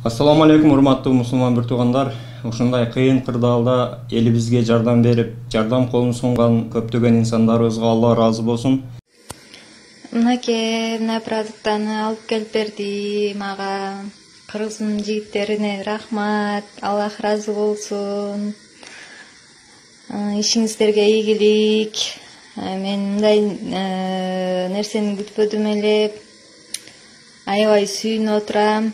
Ассаламу алейкум, урматтуу мусулман бир туугандар. Ушундай кыйын кырдаалда элибизге жардам берип, жардам колун сунган көптөгөн инсандарыбызга Алла ыраазы болсун. Мынакей мына продуктаны алып келип берди мага. Кыргыздын жигиттерине рахмат. Аллах ыраазы болсун. Ишиңиздерге ийгилик. Мен мындай нерсени күтпөдүм эле. Аябай сүйүнүп отурам.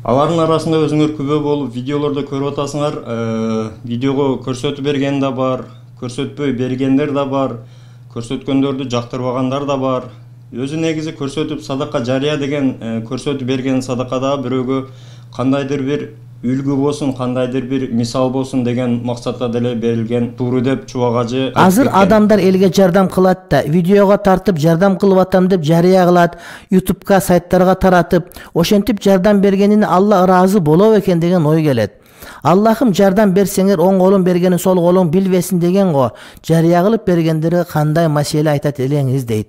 Алардын арасында өзүңөр күбө болуп видеолордо көрүп атасыңар. Видеого көрсөтүп берген да бар, көрсөтпөй бергендер да бар, көрсөткөндөрдү жактырбагандар да бар. Өзү негизи көрсөтүп садака жарыя деген көрсөтүп берген садакада бирөөгө кандайдыр бир үлгү болсун, кандайдыр бир мисал болсун деген максатта деле берилген тууру деп чубагачы. Азыр адамдар элге жардам кылат да, видеого тартып жардам кылып атам деп жарыя кылат, YouTube'ка, сайттарга таратып, ошентип жардам бергенин Алла ыраазы болобу экен деген ой келет. Аллахым жардам берсеңер оң колун бергени сол колуң билбесин деген го. Жарыя кылып бергендери кандай маселе айтат элеңиз дейт.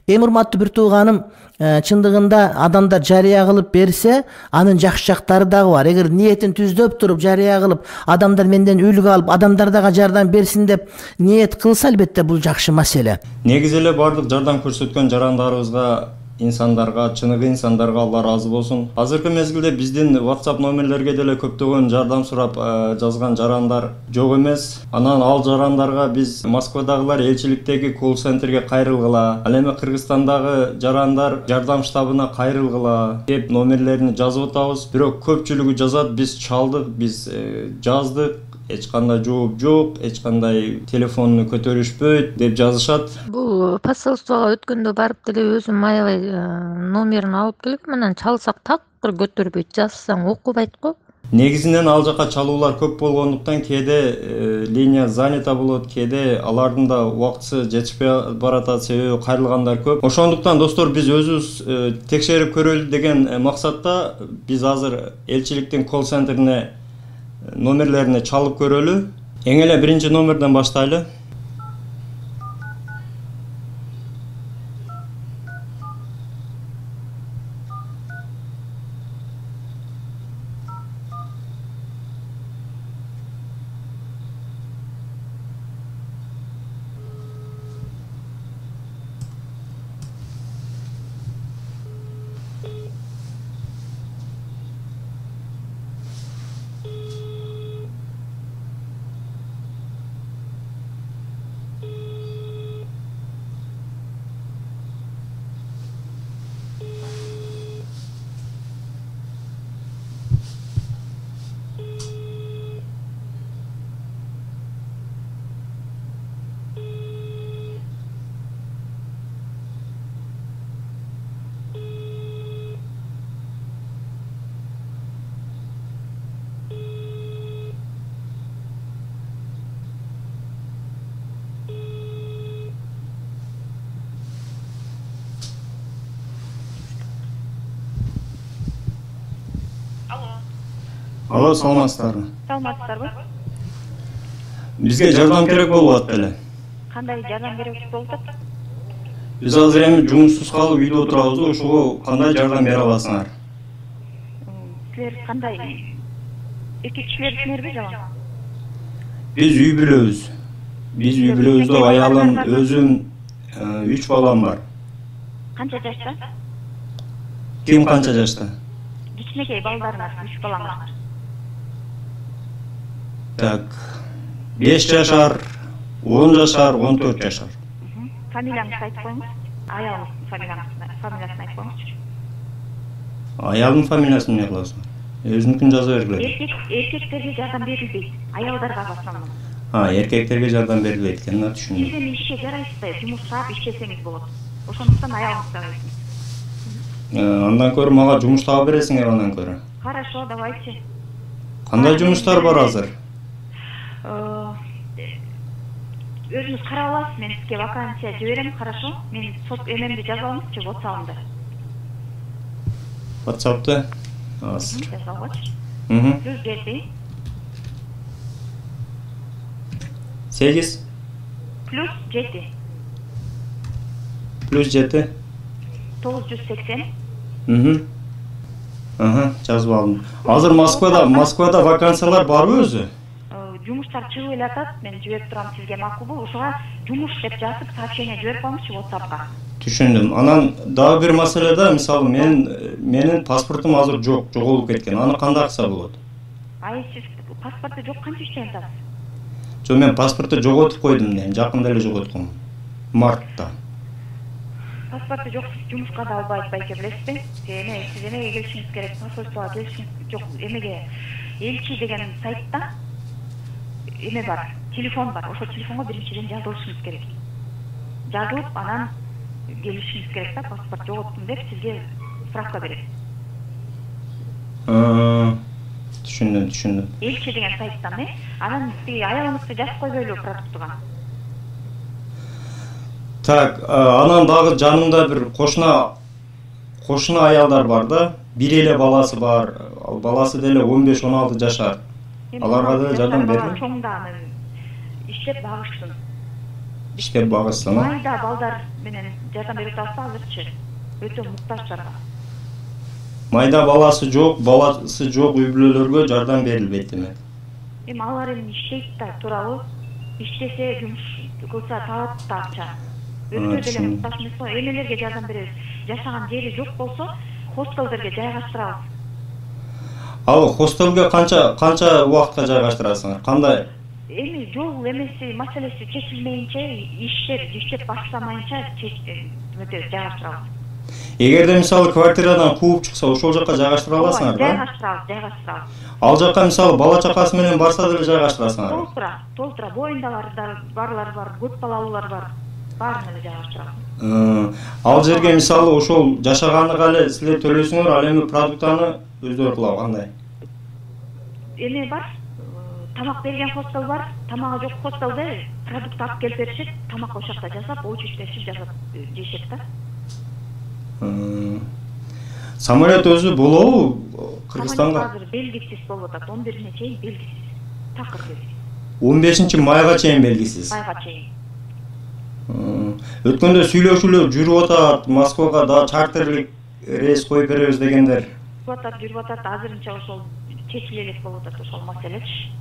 Урматтуу бир тууганым, чындыгында адамдар жарыя кылып берсе, анын жакшы жактары дагы бар. Эгер ниетин түздөп туруп жарыя кылып, адамдар менден үлгү алып, адамдар дагы жардам берсин деп ниет кылса, албетте бул жакшы маселе. Негизи эле бардык жардам көрсөткөн жарандарыбызга, инсандарга, чыныгы инсандарга Алла ыраазы болсун. Азыркы мезгилде биздин WhatsApp номерлерге деле көптөгөн жардам сурап жазган жарандар жок эмес. Анан ал жарандарга биз Москвадагылар элчиликтеги колл-центрге кайрылгыла, ал эми Кыргызстандагы жарандар жардам штабына кайрылгыла деп номерлерин жазып атабыз. Бирок көпчүлүгү жазат, биз чалдык, биз жаздык, эч кандай жооп жок, эч кандай телефонду көтөрүшпөйт деп жазышат. Бул посольствого өткөндө барып деле өзүм аябай номерин алып келгем, анан чалсак такыр көтөрбөйт, жазсаң окубайт го. Негизинен ал жака чалуулар көп болгондуктан кээде линия занята болот, кээде алардын да убактысы жетишпей баратат, себеби кайрылгандар көп. Ошондуктан достор, биз өзүбүз текшерип көрөлү деген максатта биз азыр элчиликтин колл-центрине номерлерине чалып көрөлү. Эң эле биринчи номерден баштайлы. Алло, саламатсыздарбы? Саламатсыздарбы? Бизге жардам керек болуп атат эле. Кандай жардам керек болуп атат? Биз азыр эми жумушсуз калып үйдө отурабыз, ошого кандай жардам бере аласыңар? Силер кандай эки кишилерсиңерби жана? Биз үй бүлөбүз. Биз үй бүлөбүздө аялым, өзүм, 3 балам бар. Канча жашта? Ким канча жашта? Кичинекей балдарыңар, 3 балаңар. Так, 5 жашар, 10 жашар, 14 жашар. Фамилияңызды айтып коюңуз. Аялыңыздын фамилиясын айтып коюңузчу. Аялдын фамилиясын эмне кыласың? Өзүнүкүн жаза бергиле. Эркектерге жардам берилбейт, аялдарга в основном. Эркектерге жардам берилбейт экен, түшүндүм. Сиз эми ишке жарайсызбы, жумуштап иштесеңиз болот. Ошондуктан аялыңызды аласыз. Андан көрө мага жумуш таап бересиңер андан көрө. Хорошо, давайте. Кандай жумуштар бар азыр? Өзүңүз карап аласыз, мен сизге вакансия жиберем, хорошо? Мен эмемди жазып алыңызчы WhatsApp-ымда. WhatsApp-та? Азыр. Жазып алгачы. Плюс 7. 8. Плюс 7. Плюс 7. 980. жазып алдым. Азыр Москвада вакансиялар барбы өзү? Жумуштар чыгып эле атат, мен жиберип турам сизге, макулбу? Ошого жумуш деп жазып сообщение жиберип коюңузчу WhatsAppка. Түшүндүм. Анан дагы бир маселе да, мисалы менин паспортум азыр жок, жоголуп кеткен. Аны кандай кылса болот? Сиз паспорту жок канча иштеген атасыз? Жок, мен паспорту жоготуп койдум, жакында эле жоготком. Мартта. Паспорту жок, жумушка да албайт байке, билесизби? Сиз эмеге келишиңиз керек, посольствого келишиңиз жок, эмеге элчи деген сайтта эме бар, телефон бар. Ошол телефонго биринчиден жазылышыңыз керек. Жазылып, анан келишиңиз керек да, паспорт жоготтум деп сизге справка берет. Түшүндүм. Элчи деген сайттан, анан аялыңызды жазып койбойлу продуктуга. Так, анан дагы жанымда бир кошуна аялдар бар да, бир эле баласы бар. Ал баласы деле 15-16 жашар. Аларга да жардам берилет. Чоңданы иштеп багышсын. Майда балдар менен жардам берип атса азырчы. Өтө муктаждарга. Майда баласы жок үй бүлөлөргө жардам берилбейт демек. Алар иштейт да туурабы? Иштесе, жумуш кылса таап да акча. Өтө деле муктаж эмес, эмелерге жардам беребиз. Жашаган жери жок болсо, хостелдерге жайгаштырабыз. Ал хостелге канча убакытка жайгаштырасыңар? Кандай? Жол эмеси маселеси чечилмейинче, иштеп баштамайынча жайгаштырабыз. Эгерде мисалы квартирадан кууп чыкса, ошол жакка жайгаштыра аласыңар да? Жайгаштырабыз. Ал жакка мисалы бала чакасы менен барса деле жайгаштырасыңар. Толтура, боюндалар барлар бар, көп балалуулар бар. Баарын эле жайгаштырабыз. Ал жерге мисалы ошол жашаганыга эле силер төлөйсүңөр, ал эми продуктаны өздөрү кылабы кандай? Эме бар, тамак берген хостел бар, тамагы жок хостелде продукт алып келип беришет, тамак ошол жакта жасап, очередьтешип жасап жешет да. Самолет өзү болобу Кыргызстанга? Азыр белгисиз болуп атат, 11-ине чейин белгисиз. Такыр белгисиз. 15-майга чейин белгисиз. Майга чейин. Өткөндө сүйлөшүүлөр жүрүп атат, Москвага да чартерлик рейс коюп беребиз дегендер. Жүрүп атат, азырынча ошол чечиле элек болуп атат ошол маселечи.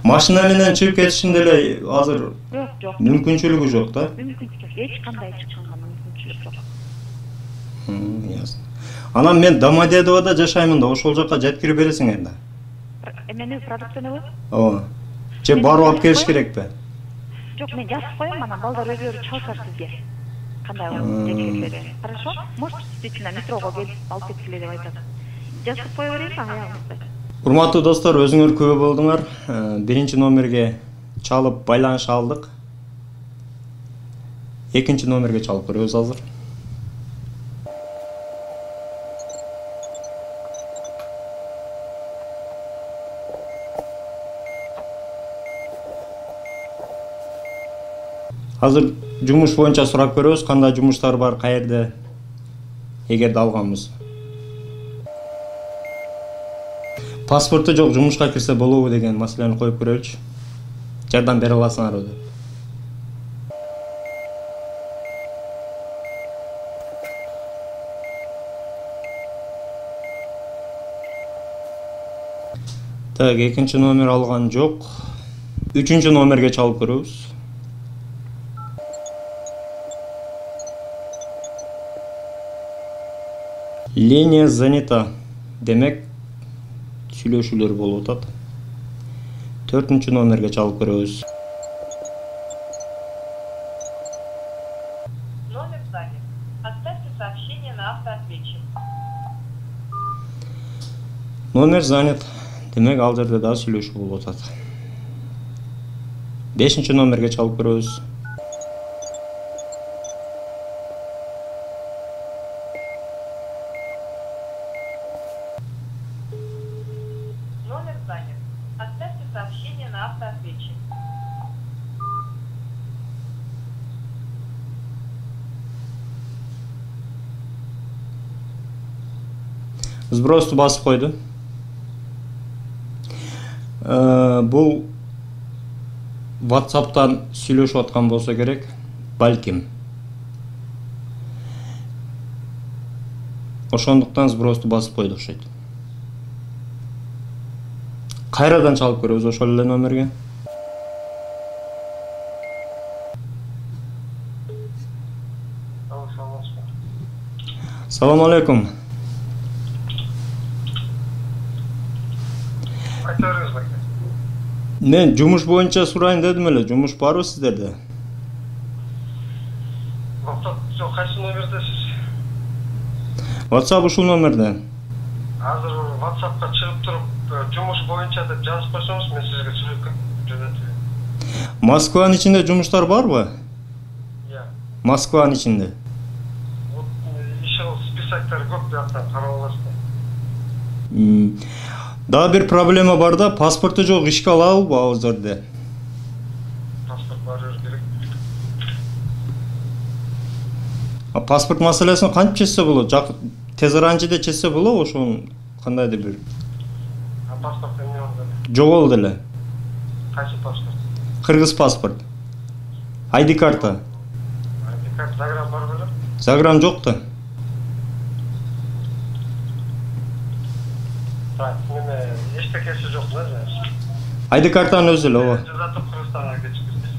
Машина менен чыгып кетишин деле азыр жок. Мүмкүнчүлүгү жок да? Мүмкүнчүлүк жок, эч кандай чыкканга мүмкүнчүлүк жок. Ясно. Анан мен Домодедоводо жашаймын да, ошол жакка жеткирип бересиңер да. Эмени продуктуну? Ооба. Же барып алып келиш керекпи? Жок, мен жазып коем, анан балдар өздөрү чалышат сизге. Кандай жеткирилери. Хорошо? Может, действительно метрого келип алып кеткиле деп айтат. Жазып кое берейинби аягыңызды? Урматтуу достор, өзүңөр күбө болдуңар. Биринчи номерге чалып байланыша алдык. Экинчи номерге чалып көрөбүз азыр. Азыр жумуш боюнча сурап көрөбүз, кандай жумуштар бар, каерде, эгерде алганбыз. Паспорту жок, жумушка кирсе болобу деген маселени коюп көрөлүчү. Жардам бере аласыңарбы деп. Так, экинчи номер алган жок. Үчүнчү номерге чалып көрөбүз. Линия занята. Демек, сүйлөшүүлөр болуп атат. 4-чү номерге чалып көрөбүз. Номер занят. Оставьте сообщение на автоответчик. Номер занят. Демек, ал жерде да сүйлөшүү болуп атат. 5-чү номерге чалып көрөбүз. Номер занят. Оставьте сообщение на автоответчик. Сбросту басып койду. Бул WhatsApp'tan сүйлөшүп аткан болсо керек, балким. Ошондуктан сбросту басып койду окшойт. Кайрадан чалып көрөбүз ошол эле номерге. Салам алейкум. Мен жумуш боюнча сурайын дедим эле. Жумуш барбы сиздерде? Жок, кайсы номердесиз? WhatsApp ушул номерде. Азыр WhatsAppка чыгып туруп, жумуш боюнча деп жазып койсоңуз, мен сизге сүйлөп жөнөтөйүн. Москванын ичинде жумуштар барбы? Иә. Москванын ичинде. Ишел списоктор көп, жактан карап аласыздар. Дагы бир проблема бар да, паспорту жок, ишке алабы ал жерде? Паспорт барыр керек. Паспорт маселесин кантип чечсе болот? Тез аранчыда чечсе болобу, ошону кандайдыр бир? Паспорт эмне болду? Жоголду эле. Кайсы паспорт? Кыргыз паспорт. ID карта. ID карта Заграм бар беле? Заграм жок да. Так, неме эчтекеси жок да? ID картанын өзү эле, ооба. Жазатып Кыргызстанга кетишпиз.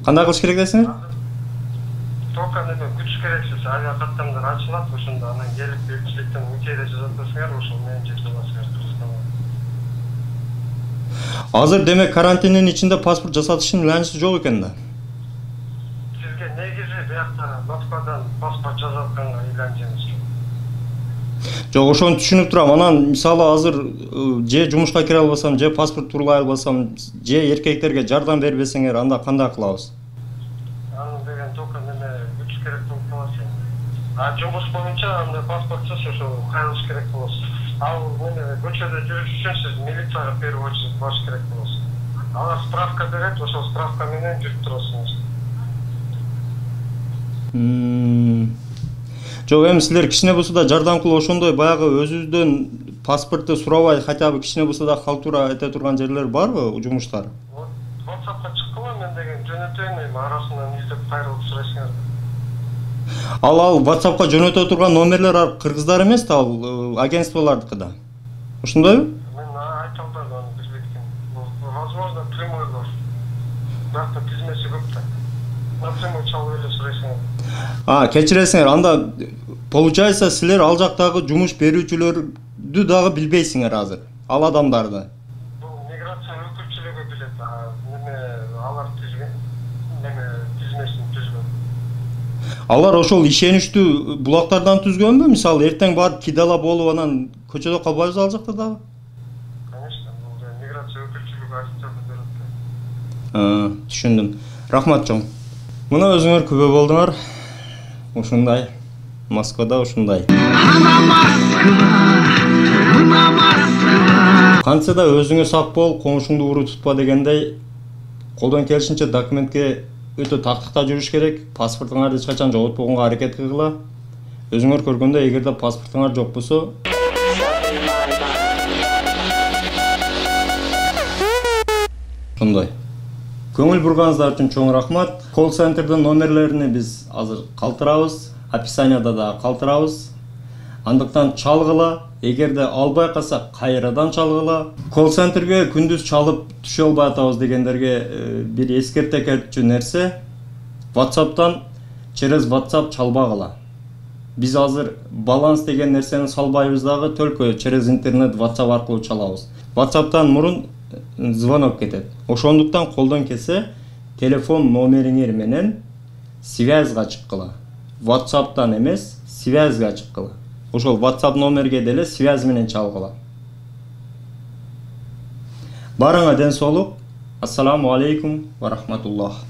Кандай кылыш керек десиңер? Только неме күтүш керексиз. Авиа каттамдар ачылат, ошондо анан келип элчиликтен үчөйдө жазатасыңар, ошол менен жетип аласыңар Кыргызстанга. Азыр демек карантиндин ичинде паспорт жасатыштын иланчысы жок экен да. Сизге негизи биякта Москвадан паспорт жазатканга иланчыңыз жок. Жок, ошону түшүнүп турам. Анан мисалы азыр же жумушка кире албасам, же паспорт турула албасам, же эркектерге жардам бербесеңер, анда кандай кылабыз? Анын деген только неме күтүш керек болуп калат. Жумуш боюнча анда паспортсуз ошол кайрылыш керек болот. Ал неме көчөдө жүрүш үчүн сиз милицияга первый очередь барыш керек болот. Алар справка берет, ошол справка менен жүрүп турасыңыз. Жок, эми силер кичине болсо да жардам кылып ошондой баягы өзүбүздөн паспортты сурабай, хотя бы кичине болсо да халтура эте турган жерлер барбы, жумуштар? WhatsAppка чыккыла, мен деген жөнөтөйүн, эми арасынан издеп кайрылып сурайсыңар. Ал WhatsAppка жөнөтө турган номерлер кыргыздар эмес да, ал агентстволордуку да. Ошондойбу? Мен айта албайм, аны билбейт экенмин. Возможно, прямой бар. Бирок тизмеси көп да. Напрямую чалып эле сурайсыңар. Кечиресиңер, анда получается силер ал жактагы жумуш берүүчүлөрдү дагы билбейсиңер азыр, ал адамдарды. Бул миграция өкүлчүлүгү билет, неме алар тизген, неме тизмесин түзгөн. Алар ошол ишеничтүү булактардан түзгөнбү? Мисалы, эртең барып кидала болуп анан көчөдө калбайбыз ал жакта дагы? Конечно, бул миграция өкүлчүлүгү официалдуу берет. Түшүндүм. Рахмат чоң. Мына өзүңөр күбө болдуңар. Ушундай. Москвада ушундай. Кантса да өзүңө сак бол, комушуңду уру тутпа дегендей, колдон келишинче документке өтө тактыкта жүрүш керек. Паспортуңарды эч качан жоготпогонго аракет кылгыла. Өзүңөр көргөндөй, эгерде паспортуңар жок болсо, ушундай. Көңүл бурганыңыздар үчүн чоң рахмат. Колл-центрдин номерлерини биз азыр калтырабыз, описанияда да калтырабыз. Андыктан чалгыла, эгерде албай калса кайрадан чалгыла. Колл-центрге күндүз чалып түшө албай атабыз дегендерге бир эскерте кетчү нерсе. WhatsApp'тан через WhatsApp чалбагыла. Биз азыр баланс деген нерсени салбайбыз дагы, только через интернет WhatsApp аркылуу чалабыз. WhatsApp'тан мурун звонок кетет. Ошондуктан колдон келсе телефон номериңер менен связьга чыккыла. WhatsApp'тан эмес, связьга чыккыла. Ошол WhatsApp номерге деле связь менен чалгыла. Барыңа ден соолук. Ассаламу алейкум ва рахматуллах.